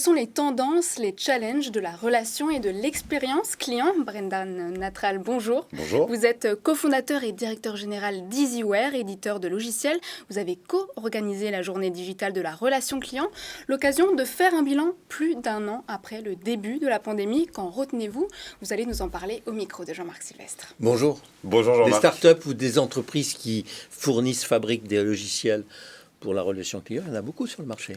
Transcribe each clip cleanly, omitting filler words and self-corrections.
sont les tendances, les challenges de la relation et de l'expérience client? Brendan Natral, bonjour. Bonjour. Vous êtes cofondateur et directeur général d'EasyWare, éditeur de logiciels. Vous avez co-organisé la journée digitale de la relation client, l'occasion de faire un bilan plus d'un an après le début de la pandémie. Qu'en retenez-vous? Vous allez nous en parler au micro de Jean-Marc Sylvestre. Bonjour. Bonjour Jean-Marc. Des startups ou des entreprises qui fournissent, fabriquent des logiciels pour la relation client, il y en a beaucoup sur le marché.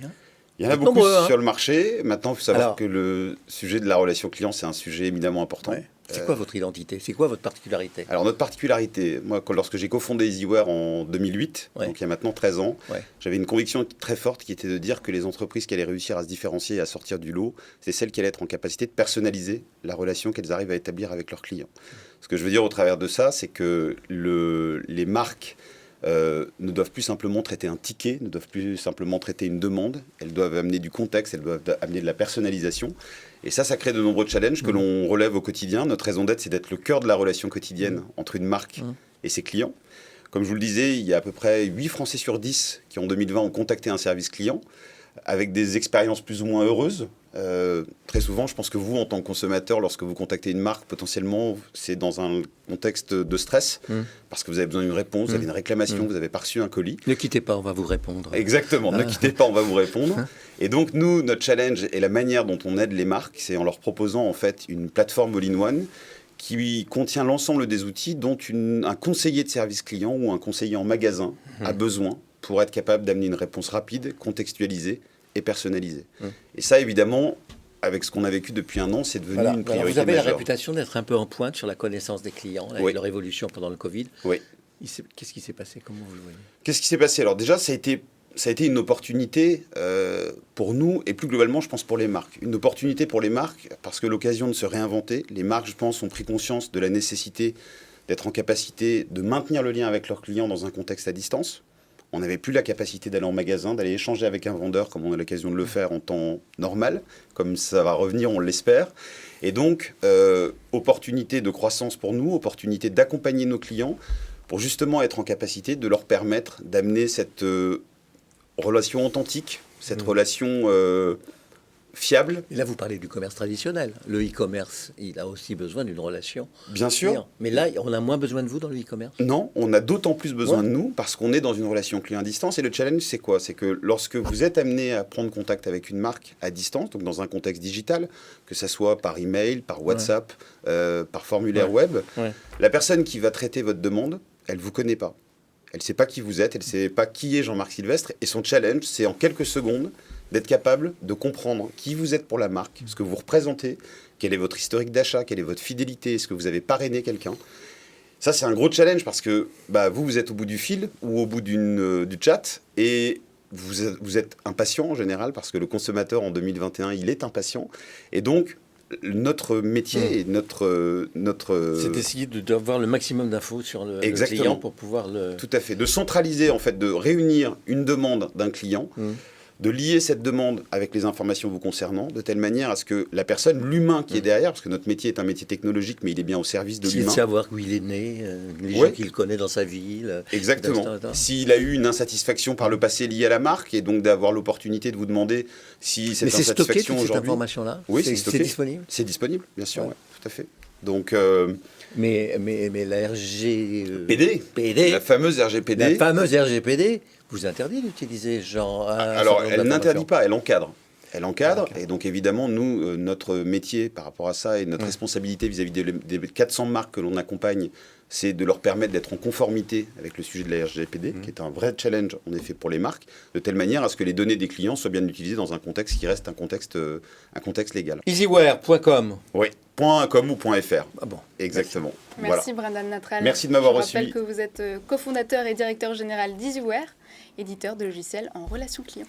Il y en a beaucoup sur le marché. Maintenant, il faut savoir que le sujet de la relation client, c'est un sujet éminemment important. Ouais. C'est quoi votre identité? C'est quoi votre particularité? Alors, notre particularité, moi, lorsque j'ai cofondé EasyWare en 2008, donc il y a maintenant 13 ans, j'avais une conviction très forte qui était de dire que les entreprises qui allaient réussir à se différencier et à sortir du lot, c'est celles qui allaient être en capacité de personnaliser la relation qu'elles arrivent à établir avec leurs clients. Ce que je veux dire au travers de ça, c'est que les marques ne doivent plus simplement traiter un ticket, ne doivent plus simplement traiter une demande. Elles doivent amener du contexte, elles doivent amener de la personnalisation. Et ça crée de nombreux challenges que l'on relève au quotidien. Notre raison d'être, c'est d'être le cœur de la relation quotidienne entre une marque et ses clients. Comme je vous le disais, il y a à peu près 8 Français sur 10 qui, en 2020, ont contacté un service client avec des expériences plus ou moins heureuses. Très souvent, je pense que vous, en tant que consommateur, lorsque vous contactez une marque, potentiellement, c'est dans un contexte de stress, parce que vous avez besoin d'une réponse, vous avez une réclamation, vous avez pas reçu un colis. Ne quittez pas, on va vous répondre. Exactement, ne quittez pas, on va vous répondre. Et donc, nous, notre challenge et la manière dont on aide les marques, c'est en leur proposant en fait une plateforme all-in-one qui contient l'ensemble des outils dont un conseiller de service client ou un conseiller en magasin a besoin pour être capable d'amener une réponse rapide, contextualisée et personnalisée. Et ça, évidemment, avec ce qu'on a vécu depuis un an, c'est devenu une priorité majeure. Vous avez la réputation d'être un peu en pointe sur la connaissance des clients, avec leur évolution pendant le Covid. Oui. Qu'est-ce qui s'est passé? Comment vous le voyez? Qu'est-ce qui s'est passé? Alors déjà, ça a été une opportunité pour nous et plus globalement, je pense, pour les marques. Une opportunité pour les marques parce que l'occasion de se réinventer. Les marques, je pense, ont pris conscience de la nécessité d'être en capacité de maintenir le lien avec leurs clients dans un contexte à distance. On n'avait plus la capacité d'aller en magasin, d'aller échanger avec un vendeur comme on a l'occasion de le faire en temps normal, comme ça va revenir, on l'espère. Et donc, opportunité de croissance pour nous, opportunité d'accompagner nos clients pour justement être en capacité de leur permettre d'amener cette relation authentique, cette relation fiable. Et là, vous parlez du commerce traditionnel. Le e-commerce, il a aussi besoin d'une relation. Bien sûr. Client. Mais là, on a moins besoin de vous dans le e-commerce? Non, on a d'autant plus besoin de nous parce qu'on est dans une relation client à distance. Et le challenge, c'est quoi? C'est que lorsque vous êtes amené à prendre contact avec une marque à distance, donc dans un contexte digital, que ça soit par email, par WhatsApp, par formulaire web, la personne qui va traiter votre demande, elle ne vous connaît pas. Elle ne sait pas qui vous êtes, elle ne sait pas qui est Jean-Marc Sylvestre. Et son challenge, c'est en quelques secondes d'être capable de comprendre qui vous êtes pour la marque, ce que vous représentez, quel est votre historique d'achat, quelle est votre fidélité, est-ce que vous avez parrainé quelqu'un. Ça, c'est un gros challenge parce que vous êtes au bout du fil ou au bout du chat et vous êtes impatient en général parce que le consommateur en 2021, il est impatient. Et donc, notre métier et notre c'est d'essayer d'avoir le maximum d'infos sur le client pour pouvoir le... Tout à fait. De centraliser, en fait, de réunir une demande d'un client, de lier cette demande avec les informations vous concernant, de telle manière à ce que la personne, l'humain qui est derrière, parce que notre métier est un métier technologique, mais il est bien au service de l'humain. De savoir où il est né, les gens qu'il connaît dans sa ville. Exactement. S'il a eu une insatisfaction par le passé liée à la marque, et donc d'avoir l'opportunité de vous demander si cette insatisfaction aujourd'hui... cette information-là? Oui, c'est disponible? C'est disponible, bien sûr, tout à fait. Donc... Mais la RGPD, la fameuse RGPD... La fameuse RGPD vous interdit d'utiliser genre... Alors, elle n'interdit pas, elle encadre. Elle encadre, et donc évidemment, nous, notre métier par rapport à ça et notre responsabilité vis-à-vis des 400 marques que l'on accompagne, c'est de leur permettre d'être en conformité avec le sujet de la RGPD, qui est un vrai challenge en effet pour les marques, de telle manière à ce que les données des clients soient bien utilisées dans un contexte qui reste un contexte légal. Easyware.com. Oui, .com ou .fr. Ah bon. Exactement. Merci Brendan Natral. Merci de m'avoir reçu. Je rappelle que vous êtes cofondateur et directeur général d'EasyWare, éditeur de logiciels en relation client.